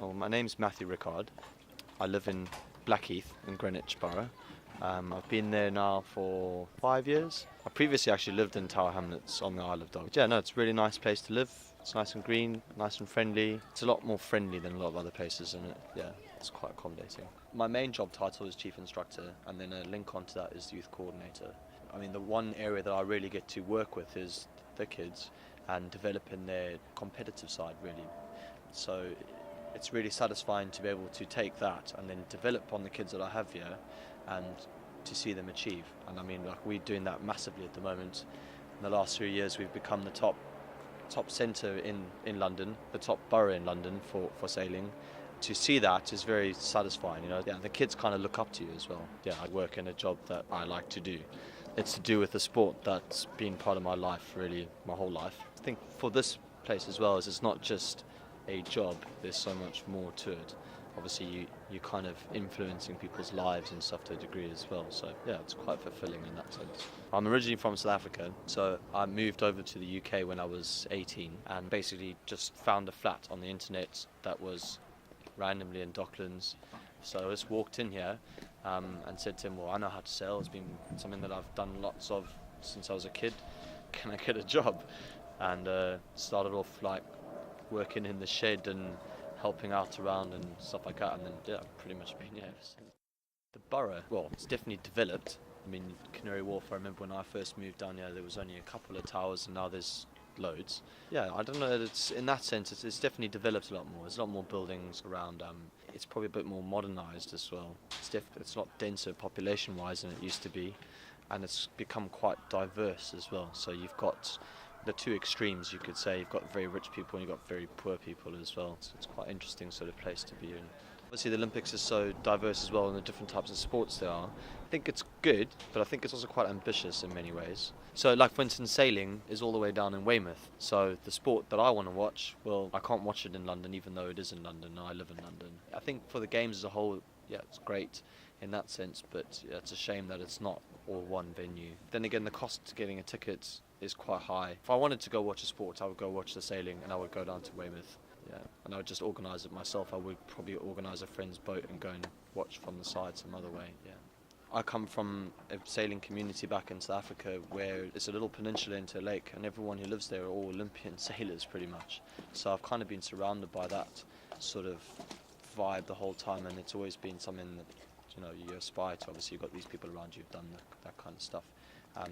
Well, my name's Matthew Rickard. I live in Blackheath in Greenwich Borough. I've been there now for 5 years. I previously actually lived in Tower Hamlets on the Isle of Dogs. Yeah, no, it's a really nice place to live. It's nice and green, nice and friendly. It's a lot more friendly than a lot of other places, and it's quite accommodating. My main job title is Chief Instructor, and then a link onto that is Youth Coordinator. I mean, the one area that I really get to work with is the kids and developing their competitive side, really. So it's really satisfying to be able to take that and then develop on the kids that I have here and to see them achieve. And I mean, like, we're doing that massively at the moment. In the last 3 years, we've become the top centre in London, the top borough in London for sailing. To see that is very satisfying, you know. Yeah, the kids kind of look up to you as well. Yeah, I work in a job that I like to do. It's to do with the sport that's been part of my life, really, my whole life. I think for this place as well, is it's not just a job, there's so much more to it. Obviously you're kind of influencing people's lives and stuff to a degree as well, so yeah, it's quite fulfilling in that sense. I'm originally from South Africa, so I moved over to the UK when I was 18 and basically just found a flat on the internet that was randomly in Docklands. So I just walked in here and said to him, well, I know how to sail, it's been something that I've done lots of since I was a kid, can I get a job? And started off like working in the shed and helping out around and stuff like that, and then yeah, I've pretty much been here ever since. The borough, well, it's definitely developed. I mean, Canary Wharf, I remember when I first moved down here, there was only a couple of towers, and now there's loads. Yeah, I don't know, it's in that sense, it's definitely developed a lot more. There's a lot more buildings around. It's probably a bit more modernised as well. It's a lot denser population-wise than it used to be, and it's become quite diverse as well. So you've got the two extremes, you could say. You've got very rich people and you've got very poor people as well. So it's quite an interesting sort of place to be in. Obviously the Olympics is so diverse as well, and the different types of sports there are. I think it's good, but I think it's also quite ambitious in many ways. So like for instance, sailing is all the way down in Weymouth. So the sport that I want to watch, well, I can't watch it in London, even though it is in London and I live in London. I think for the games as a whole, yeah, it's great in that sense, but yeah, it's a shame that it's not all one venue. Then again, the cost to getting a ticket is quite high. If I wanted to go watch a sport, I would go watch the sailing and I would go down to Weymouth. Yeah, and I would just organise it myself. I would probably organise a friend's boat and go and watch from the side some other way. Yeah. I come from a sailing community back in South Africa where it's a little peninsula into a lake, and everyone who lives there are all Olympian sailors pretty much. So I've kind of been surrounded by that sort of vibe the whole time, and it's always been something that, you know, you aspire to. Obviously you've got these people around you who've done that kind of stuff.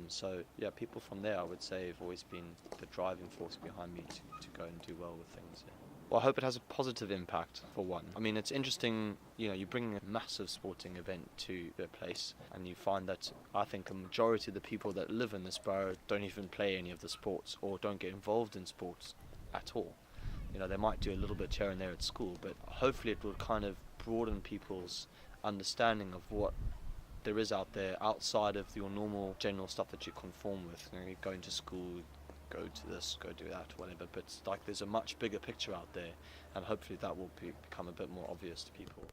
So yeah, people from there, I would say, have always been the driving force behind me to go and do well with things. Yeah. Well, I hope it has a positive impact, for one. I mean, it's interesting, you know, you bring a massive sporting event to a place and you find that I think a majority of the people that live in this borough don't even play any of the sports or don't get involved in sports at all. You know, they might do a little bit here and there at school, but hopefully it will kind of broaden people's understanding of what there is out there outside of your normal general stuff that you conform with. You know, you're going to school, go to this, go do that, whatever, but like there's a much bigger picture out there, and hopefully that will become a bit more obvious to people.